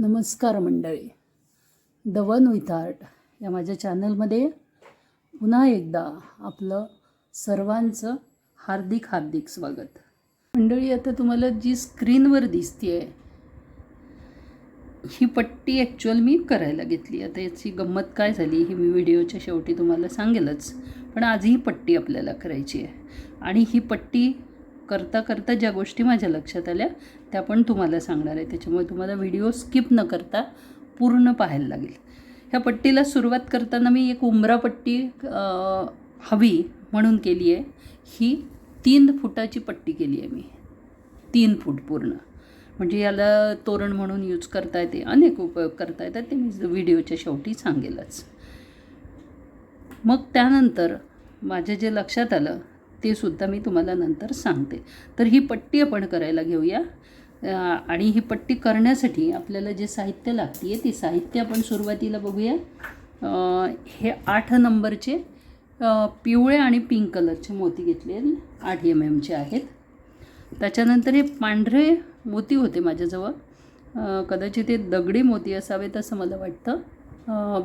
नमस्कार मंडळी, the one with art या माझ्या चॅनलमध्ये पुन्हा एकदा आपलं सर्वांचं हार्दिक हार्दिक स्वागत. मंडळी, आता तुम्हाला जी स्क्रीनवर दिसते आहे ही पट्टी ॲक्च्युअल मी करायला घेतली. आता याची गंमत काय झाली ही मी व्हिडिओच्या शेवटी तुम्हाला सांगेलच, पण आज ही पट्टी आपल्याला करायची आहे. आणि ही पट्टी करता करता ज्या गोष्टी माझ्या लक्षात आल्या त्या पण तुम्हाला सांगणार आहे, त्याच्यामुळे तुम्हाला व्हिडिओ स्किप न करता पूर्ण पाहायला लागेल. ह्या पट्टीला सुरुवात करताना मी एक उंबरा पट्टी हवी म्हणून केली आहे. ही 3 फुटाची पट्टी केली आहे मी, 3 फूट पूर्ण. म्हणजे याला तोरण म्हणून यूज करता येते, अनेक उपयोग करता येतात, ते मी व्हिडिओच्या शेवटी सांगेलच. मग त्यानंतर माझ्या जे लक्षात आलं ते सुद्धा मी तुम्हाला नंतर सांगते. तर ही पट्टी आपण करायला घेऊया. आणि ही पट्टी करण्यासाठी आपल्याला जे साहित्य लागते ती साहित्य आपण सुरुवातीला बघूया. हे 8 नंबरचे पिवळे आणि पिंक कलरचे मोती घेतले, 8 MM आहेत. त्याच्यानंतर हे पांढरे मोती होते माझ्याजवळ, कदाचित ते दगडी मोती असावेत असं मला वाटतं.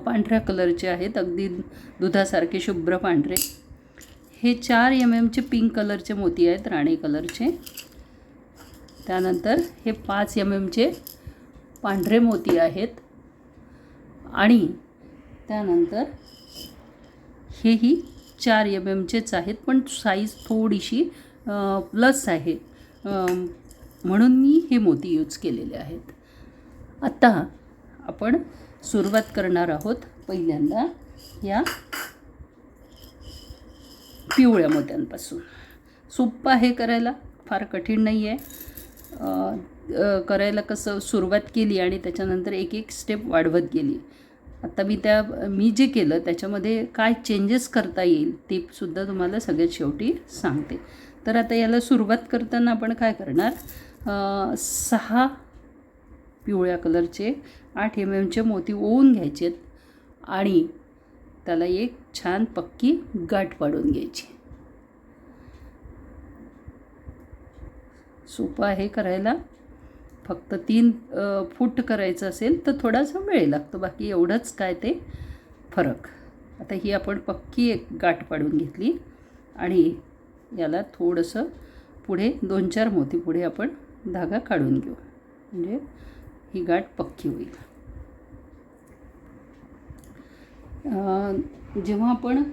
पांढऱ्या कलरचे आहेत, अगदी दुधासारखे शुभ्र पांढरे. हे 4 MM पिंक कलरचे मोती आहेत, राणी कलरचे. त्यानंतर हे 5 MM पांढरे मोती आहेत. आणि त्यानंतर हेही 4 MM आहेत, पण साईज थोडीशी प्लस आहे म्हणून मी हे मोती यूज केलेले आहेत. आता आपण सुरुवात करणार आहोत पहिल्यांदा या पिवळ्या मोत्यांपासून. सोपं आहे करायला, फार कठीण नाही आहे. करायला कसं सुरुवात केली आणि त्याच्यानंतर एक एक स्टेप वाढवत गेली. आता मी जे केलं त्याच्यामध्ये काय चेंजेस करता येईल ते सुद्धा तुम्हाला सगळ्यात शेवटी सांगते. तर आता याला सुरुवात करताना आपण काय करणार, 6 पिवळ्या कलरचे 8 MM मोती ओवून घ्यायचे आणि त्याला एक छान पक्की गाठ पाडून घ्यायची. सोपं आहे करायला. फक्त 3 फूट करायचं असेल तर थोडासा वेळ लागतो, बाकी एवढंच काय ते फरक. आता ही आपण पक्की एक गाठ पाडून घेतली आणि याला थोडंसं पुढे 2-4 मोती पुढे आपण धागा काढून घेऊ, म्हणजे ही गाठ पक्की होईल. जेव्हा आपण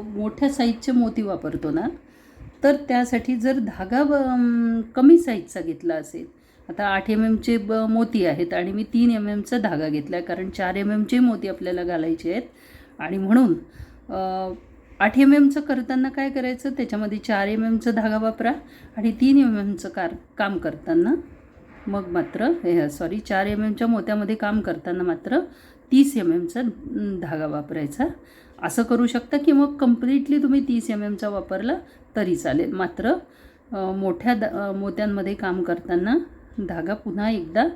मोठ्या साईजचे मोती वापरतो ना, तर त्यासाठी जर धागा कमी साईजचा घेतला असेल, आता 8 MM मोती आहेत आणि मी 3 MM धागा घेतला आहे, कारण 4 MM मोती आपल्याला घालायचे आहेत. आणि म्हणून 8 MM करताना काय करायचं, त्याच्यामध्ये 4 MM धागा वापरा आणि 3 MM काम करताना मग मात्र 4 MM मोत्यामध्ये काम करताना मात्र 30 MM धागा वापरायचा. असं करू शकता की मग कम्प्लिटली तुम्ही 30 MM वापरला तरी चालेल. मात्र मोठ्या मोत्यांमध्ये काम करताना धागा पुन्हा एकदा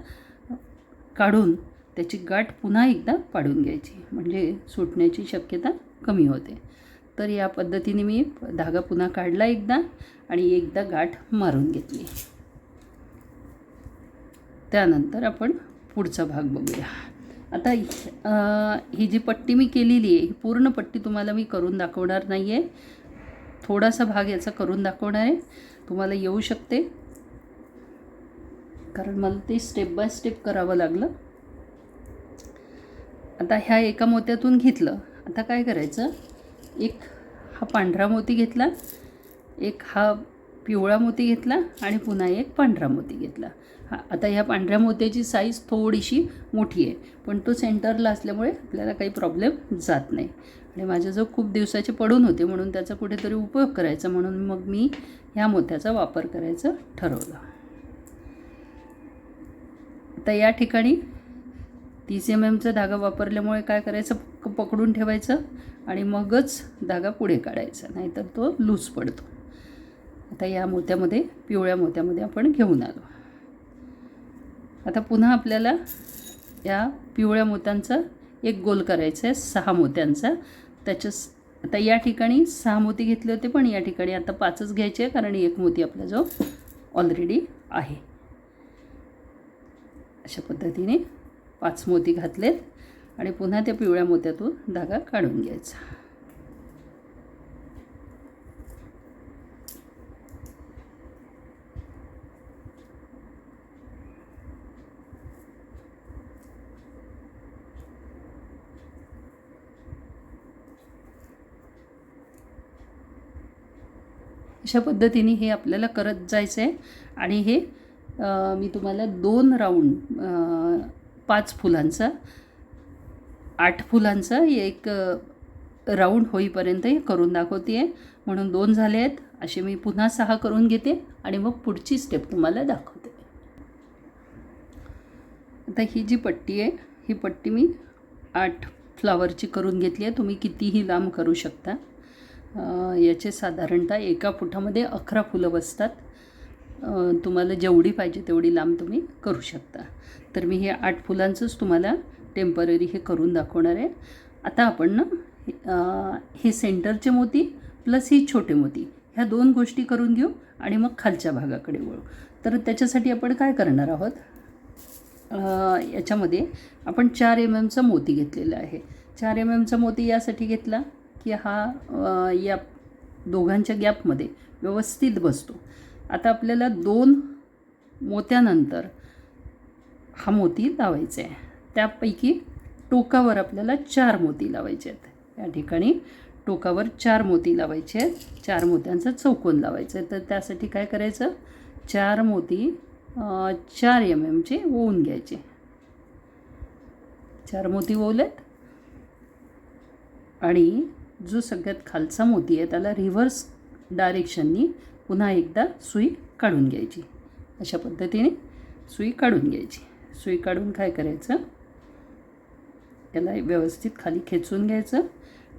काढून त्याची गाठ पुन्हा एकदा पाडून घ्यायची, म्हणजे सुटण्याची शक्यता कमी होते. तर या पद्धतीने मी धागा पुन्हा काढला एकदा आणि एकदा गाठ मारून घेतली. त्यानंतर आपण पुढचा भाग बघूया. आता ही जी पट्टी मी केलेली आहे ही पूर्ण पट्टी तुम्हाला मी करून दाखवणार नाही आहे, थोडासा भाग याचा करून दाखवणार आहे. तुम्हाला येऊ शकते कारण मला ते स्टेप बाय स्टेप करावं लागलं. आता ह्या एका मोत्यातून घेतलं. आता काय करायचं, एक हा पांढरा मोती घेतला, एक हा पिवळा मोती घेतला आणि पुन्हा एक पांढरा मोती घेतला. आता ह्या पांढऱ्या मोत्याची साईज थोडीशी मोठी आहे, पण तो सेंटरला असल्यामुळे आपल्याला काही प्रॉब्लेम जात नाही. आणि माझ्याजवळ खूप दिवसाचे पडून होते म्हणून त्याचा कुठेतरी उपयोग करायचा, म्हणून मग मी ह्या मोत्याचा वापर करायचं ठरवलं. आता या ठिकाणी 30 MM धागा वापरल्यामुळे काय करायचं, पकडून ठेवायचं आणि मगच धागा पुढे काढायचा, नाहीतर तो लूज पडतो. आता या मोत्यामध्ये, पिवळ्या मोत्यामध्ये आपण घेऊन आलो. आता पुन्हा आपल्याला या पिवळ्या मोत्यांचा एक गोल करायचा आहे, 6 मोत्यांचा. आता या ठिकाणी 6 मोती घेतले होते, पण या ठिकाणी आता 5च घ्यायचे आहे, कारण एक मोती आपल्याजवळ ऑलरेडी आहे. अशा पद्धतीने 5 मोती घातलेत आणि पुन्हा त्या पिवळ्या मोत्यातून धागा काढून घ्यायचा. अशा पद्धतीने हे आपल्याला करत जायचं आहे. आणि हे मी तुम्हाला 2 राऊंड 5 फुलांचा 8 फुलांचा एक राऊंड होईपर्यंत हे करून दाखवते आहे. म्हणून 2 झाले आहेत. असे मी पुन्हा 6 करून घेते आणि मग पुढची स्टेप तुम्हाला दाखवते. आता ही जी पट्टी आहे ही पट्टी मी 8 फ्लावरची करून घेतली आहे. तुम्ही कितीही लांब करू शकता. याचे साधारणतः एका फुटामध्ये 11 फुलं बसतात. तुम्हाला जेवढी पाहिजे तेवढी लांब तुम्ही करू शकता. तर मी हे 8 फुलांचंच तुम्हाला टेम्पररी हे करून दाखवणार आहे. आता आपण ना हे सेंटरचे मोती प्लस ही छोटे मोती ह्या 2 गोष्टी करून घेऊ आणि मग खालच्या भागाकडे वळू. तर त्याच्यासाठी आपण काय करणार आहोत, याच्यामध्ये आपण 4 mm मोती घेतलेला आहे. 4 mm मोती यासाठी घेतला की हा या दोघांच्या गॅपमध्ये व्यवस्थित बसतो. आता आपल्याला 2 मोत्यानंतर हा मोती लावायचा आहे. त्यापैकी टोकावर आपल्याला 4 मोती लावायचे आहेत. या ठिकाणी टोकावर 4 मोती लावायचे आहेत. 4 मोत्यांचा चौकोन लावायचा आहे. तर त्यासाठी काय करायचं, 4 मोती 4 mm ओवून घ्यायचे. 4 मोती ओवलेत आणि जो सगळ्यात खालचा मोती आहे त्याला रिव्हर्स डायरेक्शननी पुन्हा एकदा सुई काढून घ्यायची. अशा पद्धतीने सुई काढून घ्यायची. सुई काढून काय करायचं, त्याला व्यवस्थित खाली खेचून घ्यायचं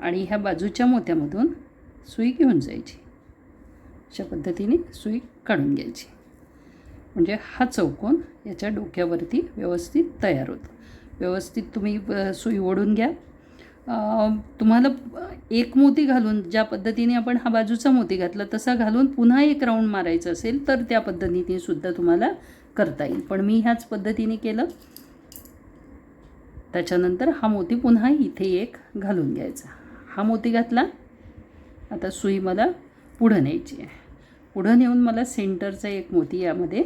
आणि ह्या बाजूच्या मोत्यामधून सुई घेऊन जायची. अशा पद्धतीने सुई काढून घ्यायची. म्हणजे हा चौकोन याच्या डोक्यावरती व्यवस्थित तयार होतो. व्यवस्थित तुम्ही सुई ओढून घ्या. तुम्हाला एक मोती घालून ज्या पद्धतीने आपण हा बाजूचा मोती घातला तसा घालून पुन्हा एक राऊंड मारायचं असेल तर त्या पद्धतीने सुद्धा तुम्हाला करता येईल. पण मी ह्याच पद्धतीने केलं. त्याच्यानंतर हा मोती पुन्हा इथे एक घालून घ्यायचा. हा मोती घातला. आता सुई मला पुढं न्यायची आहे. पुढं नेऊन मला सेंटरचा एक मोती यामध्ये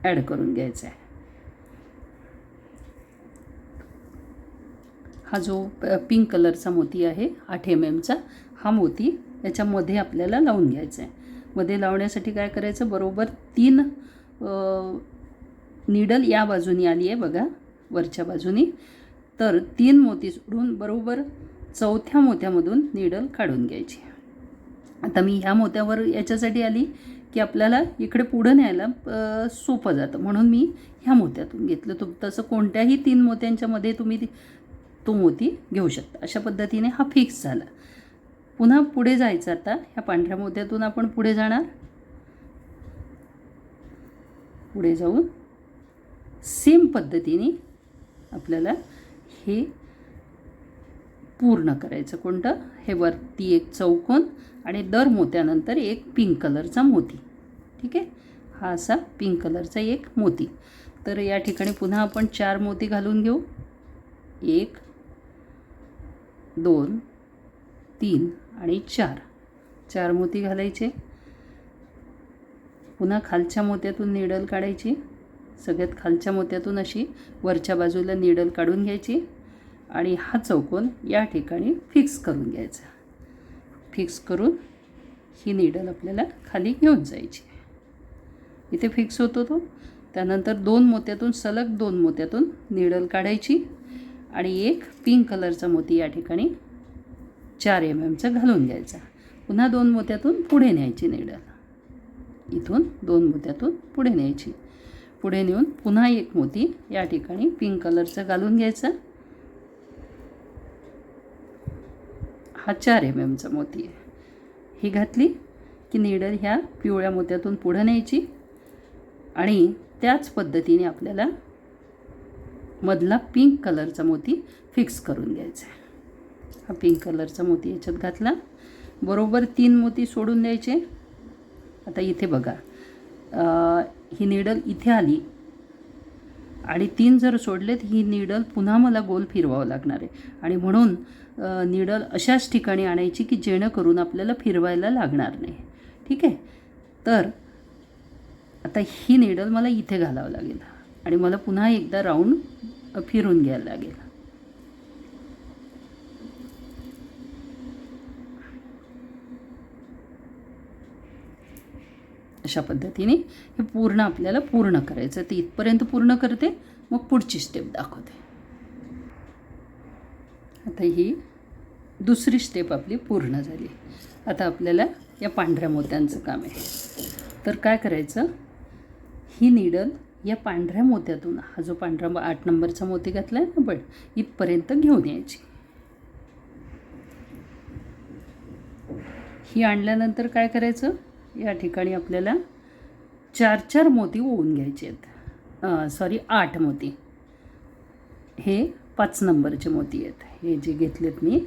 ॲड करून घ्यायचा आहे. हा जो पिंक कलरचा मोती आहे 8 mm हा मोती याच्यामध्ये आपल्याला लावून घ्यायचा आहे. मध्ये लावण्यासाठी काय करायचं, बरोबर 3 नीडल या बाजूनी आली आहे बघा, वरच्या बाजूनी. तर 3 मोती सोडून बरोबर 4थ्या मोत्यामधून नीडल काढून घ्यायची. आता मी ह्या मोत्यावर याच्यासाठी आली की आपल्याला इकडे पुढं न्यायला सोपं जातं म्हणून मी ह्या मोत्यातून घेतलं. तसं कोणत्याही 3 मोत्यांच्या मध्ये तुम्ही तो मोती घेऊ शकता. अशा पद्धतीने हा फिक्स झाला. पुन्हा पुढे जायचं. आता ह्या पांढऱ्या मोत्यातून आपण पुढे जाणार. पुढे जाऊन सेम पद्धतीने आपल्याला हे पूर्ण करायचं. कोणतं, हे वरती एक चौकोन आणि दर मोत्यानंतर एक पिंक कलरचा मोती. ठीक आहे, हा असा पिंक कलरचा एक मोती. तर या ठिकाणी पुन्हा आपण 4 मोती घालून घेऊ. 1 2 3 आणि 4 मोती घालायचे. पुन्हा खालच्या मोत्यातून नीडल काढायची. सगळ्यात खालच्या मोत्यातून अशी वरच्या बाजूला नीडल काढून घ्यायची आणि हा चौकोन या ठिकाणी फिक्स करून घ्यायचा. फिक्स करून ही नीडल आपल्याला खाली घेऊन जायची. इथे फिक्स होतो तो. त्यानंतर 2 मोत्यातून सलग 2 मोत्यातून नीडल काढायची आणि एक पिंक कलरचा मोती या ठिकाणी 4 mm घालून घ्यायचा. पुन्हा 2 मोत्यातून पुढे न्यायची नीडल. इथून 2 मोत्यातून पुढे न्यायची. पुढे नेऊन पुन्हा एक मोती या ठिकाणी पिंक कलरचा घालून घ्यायचा. हा 4 mm मोती आहे. ही घातली की नीडल ह्या पिवळ्या मोत्यातून पुढे न्यायची आणि त्याच पद्धतीने आपल्याला मधला पिंक कलरचा मोती फिक्स करून घ्यायचा आहे. हा पिंक कलरचा मोती याच्यात घातला. बरोबर 3 मोती सोडून द्यायचे. आता इथे बघा, ही नीडल इथे आली आणि 3 जर सोडलेत ही नीडल पुन्हा मला गोल फिरवावं लागणार आहे. आणि म्हणून नीडल अशाच ठिकाणी आणायची की जेणेकरून आपल्याला फिरवायला लागणार नाही. ठीक आहे. तर आता ही नीडल मला इथे घालावं लागेल आणि मला पुन्हा एकदा राऊंड फिरून घ्यायला लागेल. अशा पद्धतीने हे पूर्ण आपल्याला पूर्ण करायचं. ते इथपर्यंत पूर्ण करते, मग पुढची स्टेप दाखवते. आता ही दुसरी स्टेप आपली पूर्ण झाली. आता आपल्याला या पांढऱ्या मोत्यांचं काम आहे. तर काय करायचं, ही नीडल या पांढऱ्या मोत्यातून, हा जो पांढरा 8 नंबरचा मोती घातला आहे ना आपण, इथपर्यंत घेऊन यायची. ही आणल्यानंतर काय करायचं, या ठिकाणी आपल्याला 4 मोती ओवून घ्यायचे आहेत. 8 मोती. हे 5 नंबरचे मोती आहेत. हे जे घेतलेत मी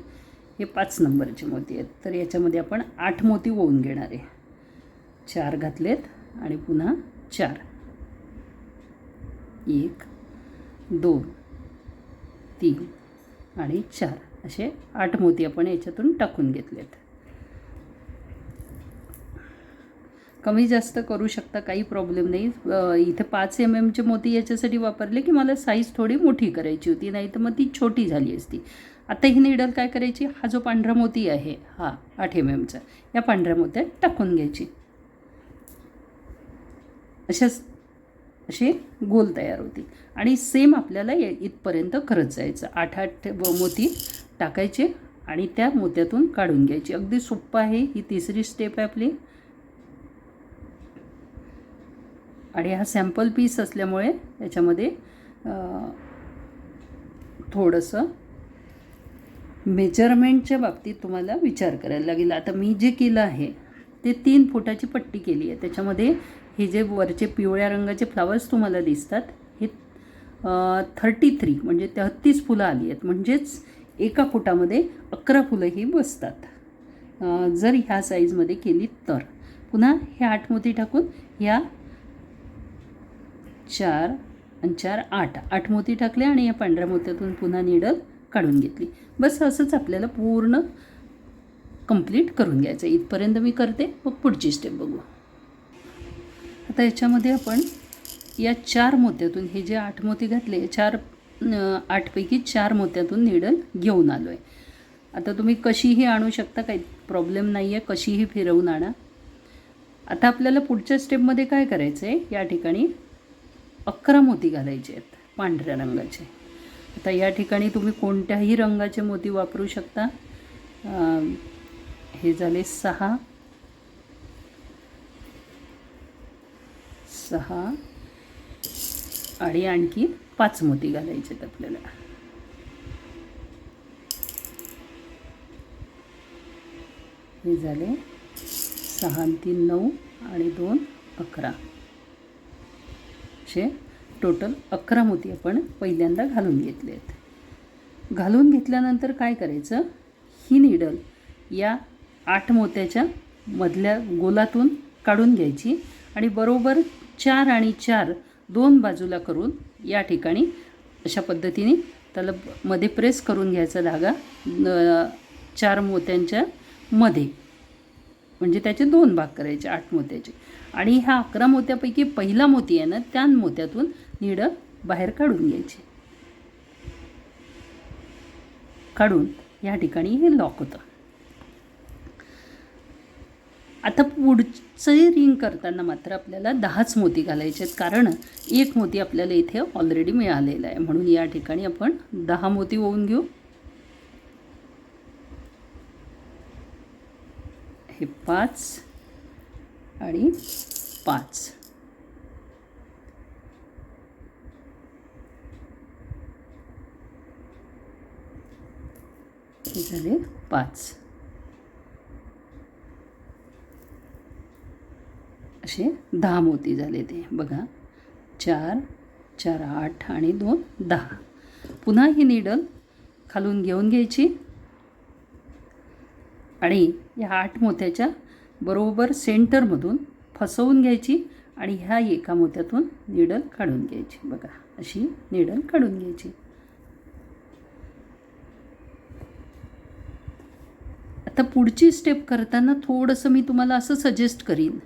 हे 5 नंबरचे मोती आहेत. तर याच्यामध्ये आपण 8 मोती ओवून घेणार आहे. 4 घातलेत आणि पुन्हा 4. 1 2 3 आणि 4 असे 8 मोती आपण याच्यातून टाकून घेतलेत. कमी जास्त करू शकता, काही प्रॉब्लेम नाही. इथे 5 mm मोती याच्यासाठी वापरले की मला साईज थोडी मोठी करायची होती, नाही तर मग ती छोटी झाली असती. आता ही नीडल काय करायची, हा जो पांढरा मोती आहे हा 8 mm या पांढऱ्या मोत्यात टाकून घ्यायची. असे गोल तयार होतील. आणि सेम आपल्याला इथपर्यंत करत जायचं. 8 मोती टाकायचे आणि त्या मोत्यातून काढून घ्यायची. अगदी सोपं आहे. ही तिसरी स्टेप आहे आपली. आणि हा सॅम्पल पीस असल्यामुळे याच्यामध्ये थोडंसं मेजरमेंटच्या बाबतीत तुम्हाला विचार करायला लागेल. आता मी जे केलं आहे ते 3 फुटाची पट्टी केली आहे. त्याच्यामध्ये हे जे वरचे पिवळ्या रंगाचे फ्लावर्स तुम्हाला दिसतात हे 33 म्हणजे 33 फुलं आली आहेत. म्हणजेच एका फुटामध्ये 11 फुलं ही बसतात जर ह्या साईजमध्ये केली तर. पुन्हा हे 8 मोती टाकून ह्या 4 आणि 4 8 मोती टाकले आणि या पांढऱ्या मोत्यातून पुन्हा नीडल काढून घेतली. बस असंच आपल्याला पूर्ण कंप्लीट करून घ्यायचं. इथपर्यंत मी करते, मग पुढची स्टेप बघू. आता याच्यामध्ये आपण या 4 मोत्यातून, हे जे 8 मोती घातले 8 पैकी 4 मोत्यातून नीडल घेऊन आलो आहे. आता तुम्ही कशीही आणू शकता, काही प्रॉब्लेम नाही आहे, कशीही फिरवून आणा. आता आपल्याला पुढच्या स्टेपमध्ये काय करायचं आहे, या ठिकाणी 11 मोती घालायचे आहेत पांढऱ्या रंगाचे. आता या ठिकाणी तुम्ही कोणत्याही रंगाचे मोती वापरू शकता. हे झाले 6 आणि आणखी 5 मोती घालायचे आहेत आपल्याला. हे झाले 6 आणि 3 9 आणि 2 11 असे टोटल 11 मोती आपण पहिल्यांदा घालून घेतले आहेत. घालून घेतल्यानंतर काय करायचं, ही नीडल या 8 मोत्याच्या मधल्या गोलातून काढून घ्यायची आणि बरोबर 4 आणि 4 2 बाजूला करून या ठिकाणी अशा पद्धतीने त्याला मध्ये प्रेस करून घ्यायचा धागा 4 मोत्यांच्या मध्ये. म्हणजे त्याचे 2 भाग करायचे 8 मोत्याचे. आणि ह्या 11 मोत्यापैकी पहिला मोती आहे ना, त्या मोत्यातून नीडल बाहेर काढून घ्यायची. काढून या ठिकाणी हे लॉक होतं. आता पुढचं रिंग करताना मात्र आपल्याला 10च मोती घालायचे आहेत, कारण 1 मोती आपल्याला इथे ऑलरेडी मिळालेला आहे. म्हणून या ठिकाणी आपण 10 मोती ओवून घेऊ. हे 5 आणि 5. हे झाले 5. असे 10 मोती झाले. ते बघा 4 4 8 आणि 2 10. पुन्हा ही नीडल खालून घेऊन घ्यायची आणि या 8 मोत्याच्या बरोबर सेंटरमधून फसवून घ्यायची आणि ह्या एका मोत्यातून नीडल काढून घ्यायची. बघा अशी नीडल काढून घ्यायची. आता पुढची स्टेप करताना थोडंसं मी तुम्हाला असं सजेस्ट करीन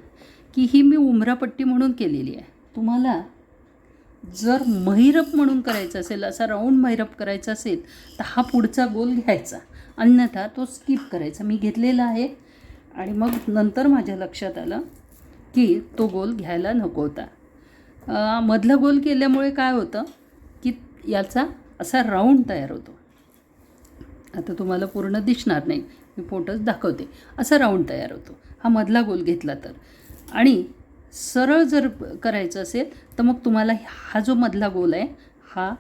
की ही मी उमरापट्टी म्हणून केलेली आहे. तुम्हाला जर महिरप म्हणून करायचं असेल, असा राऊंड महिरप करायचा असेल तर हा पुढचा गोल घ्यायचा, अन्यथा तो स्किप करायचा. मी घेतलेला आहे आणि मग नंतर माझ्या लक्षात आलं की तो गोल घ्यायला नको होता. मधला गोल केल्यामुळे काय होतं की याचा असा राऊंड तयार होतो. आता तुम्हाला पूर्ण दिसणार नाही, मी फोटोच दाखवते. असा राऊंड तयार होतो हा मधला गोल घेतला तर. आणि सरळ जर करायचं असेल तर मग तुम्हाला हा जो मधला गोल आहे हा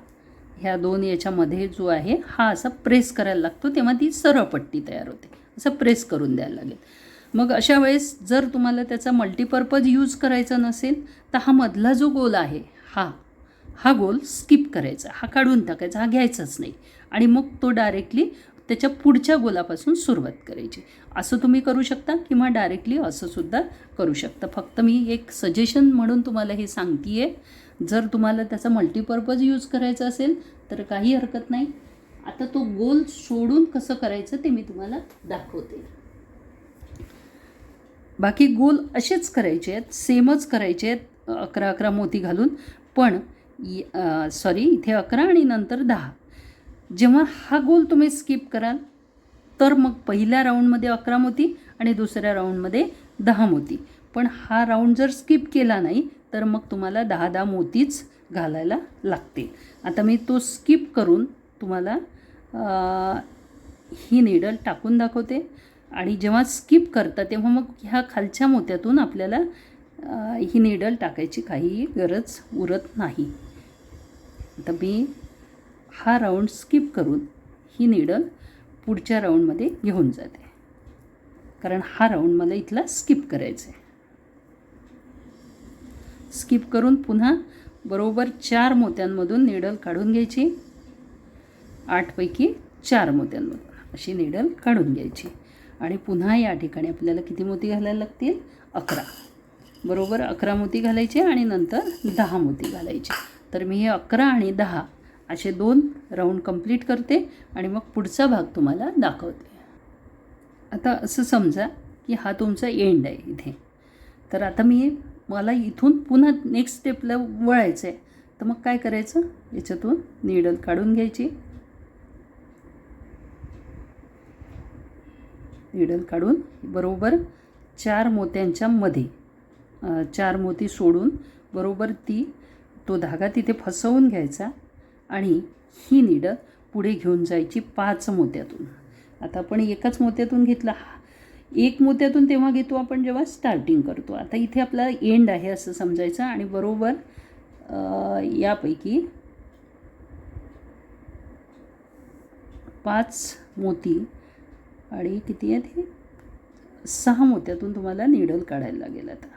ह्या दोन याच्यामध्ये जो आहे हा असा प्रेस करायला लागतो, तेव्हा ती सरळ पट्टी तयार होते. असं प्रेस करून द्यायला लागेल. मग अशा वेळेस जर तुम्हाला त्याचा मल्टीपर्पज यूज करायचा नसेल तर हा मधला जो गोल आहे हा गोल स्किप करायचा, हा काढून टाकायचा, हा घ्यायचाच नाही. आणि मग तो डायरेक्टली त्याच्या पुढच्या गोलापासून सुरुवात करायची. असं तुम्ही करू शकता किंवा डायरेक्टली असंसुद्धा करू शकता. फक्त मी एक सजेशन म्हणून तुम्हाला हे सांगते आहे. जर तुम्हाला त्याचा मल्टीपर्पज यूज करायचा असेल तर काही हरकत नाही. आता तो गोल सोडून कसं करायचं ते मी तुम्हाला दाखवते. बाकी गोल असेच करायचे आहेत, सेमच करायचे आहेत 11-11 मोती घालून. पण इथे 11 आणि नंतर 10. जेव्हा हा गोल तुम्ही स्किप कराल तर मग पहिल्या राऊंडमध्ये 11 मोती आणि दुसऱ्या राऊंडमध्ये 10 मोती. पण हा राऊंड जर स्किप केला नाही तर मग तुम्हाला 10-10 मोतीच घालायला लागतील. आता मी तो स्किप करून तुम्हाला ही नीडल टाकून दाखवते. आणि जेव्हा स्किप करता तेव्हा मग ह्या खालच्या मोत्यातून आपल्याला ही नीडल टाकायची काहीही गरज उरत नाही. आता मी हा राऊंड स्किप करून ही नीडल पुढच्या राऊंडमध्ये घेऊन जाते, कारण हा राऊंड मला इथला स्किप करायचा आहे. स्किप करून पुन्हा बरोबर 4 मोत्यांमधून नीडल काढून घ्यायची. 8 पैकी 4 मोत्यांमधून अशी नीडल काढून घ्यायची. आणि पुन्हा या ठिकाणी आपल्याला किती मोती घालायला लागतील? 11. बरोबर 11 मोती घालायचे आणि नंतर 10 मोती घालायचे. तर मी हे 11 आणि 10 असे 2 राऊंड कंप्लीट करते आणि मग पुढचा भाग तुम्हाला दाखवते. आता असं समजा की हा तुमचा एंड आहे इथे. तर आता मला इथून पुन्हा नेक्स्ट स्टेपला वळायचं आहे. तर मग काय करायचं? याच्यातून नीडल काढून घ्यायची. नीडल काढून बरोबर 4 मोत्यांच्या मध्ये 4 मोती सोडून बरोबर तो धागा तिथे फसवून घ्यायचा आणि ही नीडल पुढे घेऊन जायची 5 मोत्यातून. आता आपण एकाच मोत्यातून घेतला. एक मोत्यातून तेव्हा घेतो आपण जेव्हा स्टार्टिंग करतो. आता इथे आपला एंड आहे असं समजायचं आणि बरोबर यापैकी 5 मोती आणि किती आहेत हे 6 मोत्यातून तुम्हाला नीडल काढायला लागेल. आता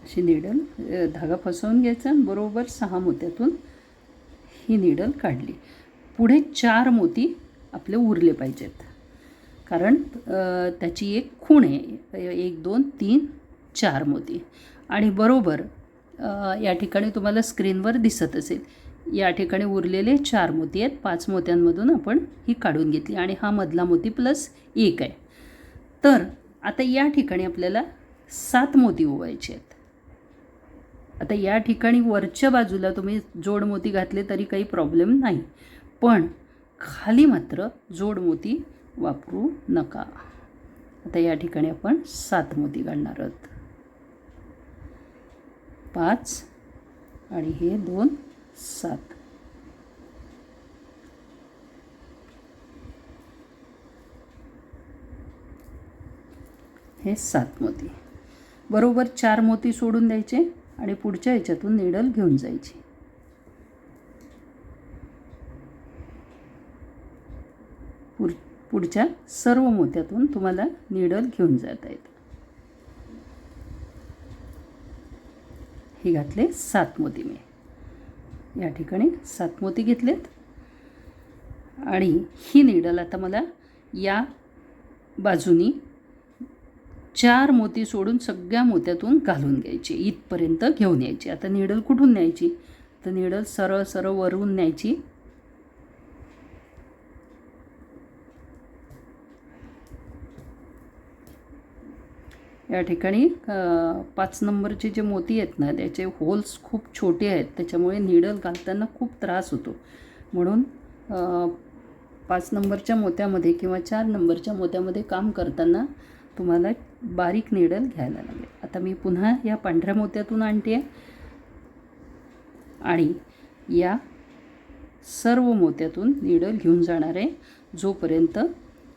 अशी नीडल धागा फसवून घ्यायचा. बरोबर 6 मोत्यातून ही नीडल काढली. पुढे 4 मोती आपले उरले पाहिजेत, कारण त्याची एक खूण आहे. 1 2 3 4 मोती. आणि बरोबर या ठिकाणी तुम्हाला स्क्रीनवर दिसत असेल, या ठिकाणी उरलेले 4 मोती आहेत. 5 मोत्यांमधून आपण ही काढून घेतली आणि हा मधला मोती प्लस 1 आहे. तर आता या ठिकाणी आपल्याला 7 मोती ओवायचे आहेत. आता या ठिकाणी वरच्या बाजूला तुम्ही जोड मोती घातले तरी काही प्रॉब्लेम नाही, पण खाली मात्र जोड मोती वापरू नका. आता या ठिकाणी आपण 7 मोती घालणार आहोत. 5 आणि हे 2 7. हे 7 मोती. बरोबर 4 मोती सोडून द्यायचे आणि पुढच्या ह्याच्यातून नीडल घेऊन जायची. पुढच्या सर्व मोत्यातून तुम्हाला नीडल घेऊन जाता येतं. हे घातले 7 मोती मी. या ठिकाणी 7 मोती घेतलेत आणि ही नीडल आता मला या बाजूनी 4 मोती सोडून सगळ्या मोत्यातून घालून घ्यायची, इथपर्यंत घेऊन यायची. आता नीडल कुठून न्यायची, तर नीडल सरळ सरळ वरून न्यायची. या ठिकाणी 5 नंबरचे जे मोती आहेत ना त्याचे होल्स खूप छोटे आहेत, त्याच्यामुळे नीडल घालताना खूप त्रास होतो. म्हणून 5 नंबरच्या मोत्यामध्ये किंवा 4 नंबरच्या मोत्यामध्ये काम करताना तुम्हाला बारीक नीडल घ्यायला लागेल. आता मी पुन्हा या पांढऱ्या मोत्यातून आणते आणि या सर्व मोत्यातून नीडल घेऊन जाणार आहे, जोपर्यंत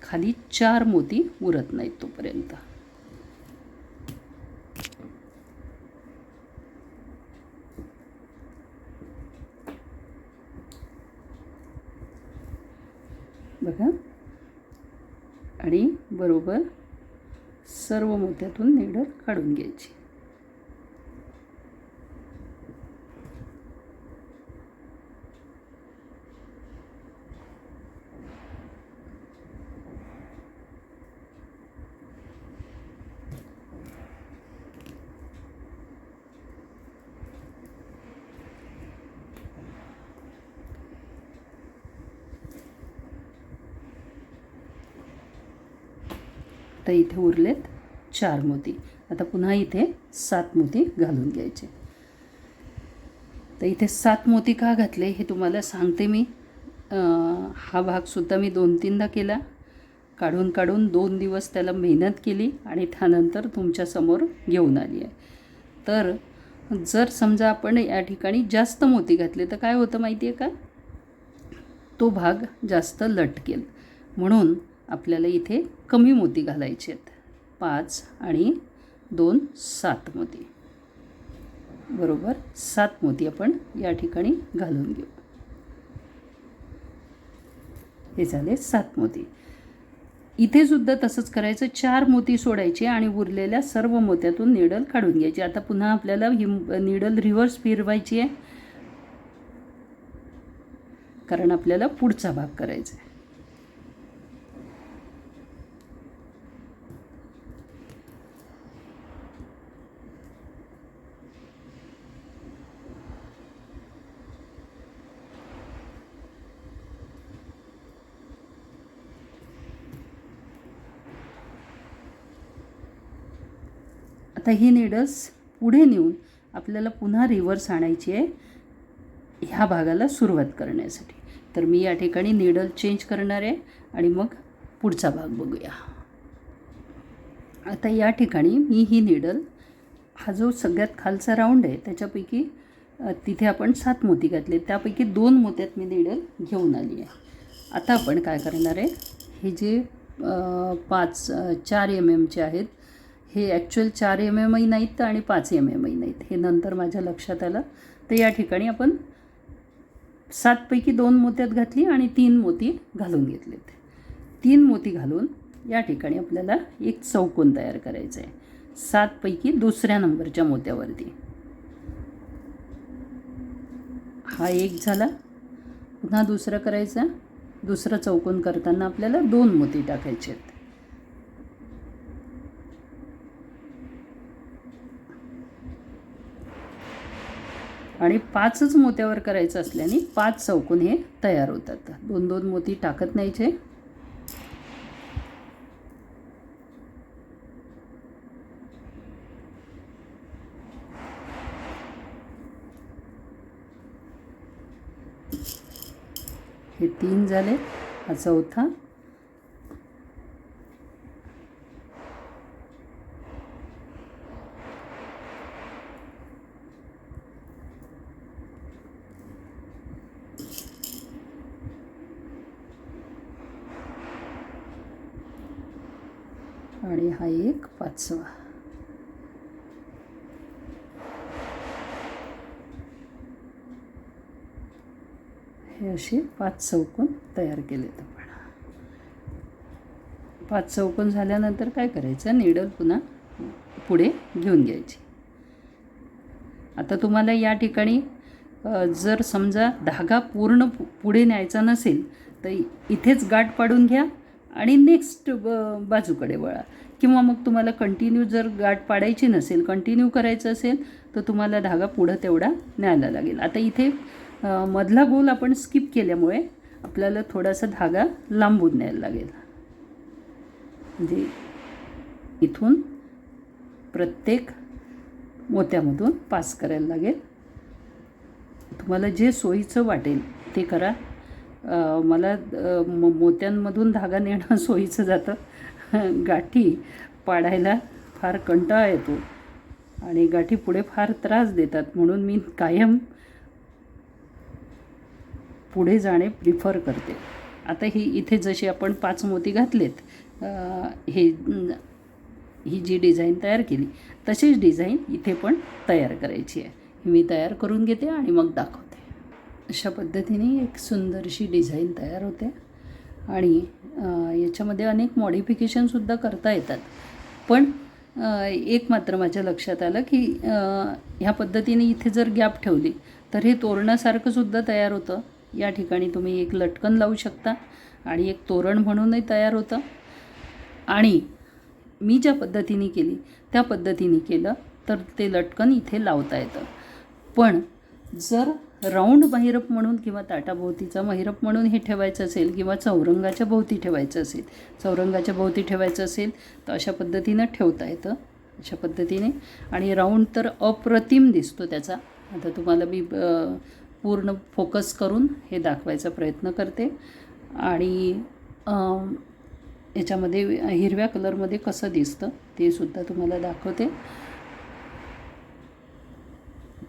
खाली 4 मोती उरत नाहीत तोपर्यंत. बघा, आणि बरोबर सर्व मोत्यातून नीडल काढून घ्यायची. तर इथे उरलेत 4 मोती. आता पुन्हा इथे 7 मोती घालून घ्यायचे. तर इथे 7 मोती का घातले हे तुम्हाला सांगते मी. हा भागसुद्धा मी 2-3दा केला, काढून 2 दिवस त्याला मेहनत केली आणि त्यानंतर तुमच्यासमोर घेऊन आली आहे. तर जर समजा आपण या ठिकाणी जास्त मोती घातले तर काय होतं माहिती आहे का, तो भाग जास्त लटकेल. म्हणून आपल्याला इथे कमी मोती घालायचे आहेत. 5 आणि 2 7 मोती, बरोबर 7 मोती आपण या ठिकाणी घालून घेऊ. हे झाले 7 मोती. इथे सुद्धा तसंच करायचं, 4 मोती सोडायचे आणि उरलेल्या सर्व मोत्यातून नीडल काढून घ्यायची. आता पुन्हा आपल्याला ही नीडल रिव्हर्स फिरवायची आहे, कारण आपल्याला पुढचा भाग करायचा आहे. आता ही नीडल्स पुढे नेऊन आपल्याला पुन्हा रिव्हर्स आणायची आहे ह्या भागाला सुरुवात करण्यासाठी. तर मी या ठिकाणी नीडल चेंज करणार आहे आणि मग पुढचा भाग बघूया. आता या ठिकाणी मी ही नीडल, हा जो सगळ्यात खालचा राऊंड आहे त्याच्यापैकी तिथे आपण 7 मोती घातले, त्यापैकी 2 मोत्यात मी नीडल घेऊन आली आहे. आता आपण काय करणार आहे, हे जे 4 MM आहेत हे ॲक्च्युअल 4 MM नाहीत आणि 5 MM नाहीत, हे नंतर माझ्या लक्षात आलं. तर या ठिकाणी आपण 7 पैकी 2 मोत्यात घातली आणि 3 मोती घालून घेतलेत. 3 मोती घालून या ठिकाणी आपल्याला एक चौकोन तयार करायचा आहे 7 पैकी दुसऱ्या नंबरच्या मोत्यावरती. हा एक झाला. पुन्हा दुसरं करायचं. दुसरं चौकोन करताना आपल्याला 2 मोती टाकायचे आहेत. आणि 5च मोत्यावर करायचं असल्याने 5 चौकोन हे तयार होतात. 2-2 मोती टाकत न्यायचे. हे 3 झाले. हा चौथा. आणि हा एक 5वा. हे असे 5 चौकोन तयार केलेत आपण. 5 चौकोन झाल्यानंतर काय करायचं, नीडल पुन्हा पुढे घेऊन घ्यायची. आता तुम्हाला या ठिकाणी जर समजा धागा पूर्ण पुढे न्यायचा नसेल तर इथेच गाठ पाडून घ्या आणि नेक्स्ट बाजूकडे वळा. किंवा मग तुम्हाला कंटिन्यू जर गाठ पाडायची नसेल, कंटिन्यू करायचं असेल तर तुम्हाला धागा पुढं तेवढा न्यायला लागेल. आता इथे मधला गोल आपण स्किप केल्यामुळे आपल्याला थोडासा धागा लांबून न्यायला लागेल. म्हणजे इथून प्रत्येक मोत्यामधून पास करायला लागेल. तुम्हाला जे सोयीचं वाटेल ते करा. मला मोत्यांमधून धागा नेणं सोयीचं जातं. गाठी पाडायला फार कंटाळा येतो आणि गाठी पुढे फार त्रास देतात, म्हणून मी कायम पुढे जाणे प्रिफर करते. आता इथे जसे आपण 5 मोती घातलेत, ही जी डिझाईन तयार केली तशीच डिझाईन इथे पण तयार करायची आहे. मी तयार करून घेते आणि मग दाखवते. अशा पद्धतीने एक सुंदरशी डिझाईन तयार होते आणि याच्यामध्ये अनेक मॉडिफिकेशनसुद्धा करता येतात. पण एक मात्र माझ्या लक्षात आलं की ह्या पद्धतीने इथे जर गॅप ठेवली तर हे तोरणासारखंसुद्धा तयार होतं. या ठिकाणी तुम्ही एक लटकन लावू शकता आणि एक तोरण म्हणूनही तयार होतं. आणि मी ज्या पद्धतीने केली त्या पद्धतीने केलं तर ते लटकन इथे लावता येतं. पण जर राऊंड महिरप म्हणून किंवा ताटाभोवतीचा महिरप म्हणून हे ठेवायचं असेल किंवा चौरंगाच्या भोवती ठेवायचं असेल तर अशा पद्धतीनं ठेवता येतं. अशा पद्धतीने. आणि राऊंड तर अप्रतिम दिसतो त्याचा. आता तुम्हाला मी पूर्ण फोकस करून हे दाखवायचा प्रयत्न करते. आणि याच्यामध्ये हिरव्या कलरमध्ये कसं दिसतं ते सुद्धा तुम्हाला दाखवते.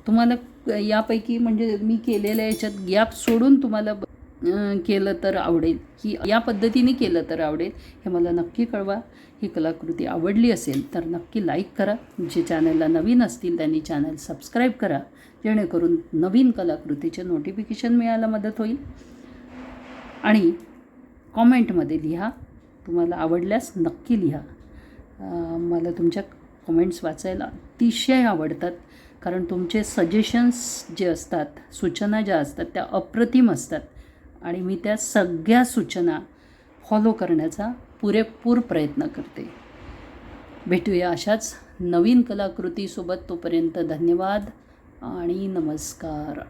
तुम्हाला यापैकी म्हणजे मी केलेल्या याच्यात गॅप सोडून तुम्हाला केलं तर आवडेल की या पद्धतीने केलं तर आवडेल हे मला नक्की कळवा. ही कलाकृती आवडली असेल तर नक्की लाईक करा. जे चॅनलला नवीन असतील त्यांनी चॅनल सबस्क्राईब करा, जेणेकरून नवीन कलाकृतीचे नोटिफिकेशन मिळायला मदत होईल. आणि कॉमेंटमध्ये लिहा, तुम्हाला आवडल्यास नक्की लिहा. मला तुमच्या कमेंट्स वाचायला अतिशय आवडतात, कारण तुमचे सजेशन्स जे असतात, सूचना ज्या असतात त्या अप्रतिम असतात आणि मी त्या सगळ्या सूचना फॉलो करण्याचा पुरेपूर प्रयत्न करते. भेटूया अशाच नवीन कलाकृतीसोबत. तोपर्यंत धन्यवाद आणि नमस्कार.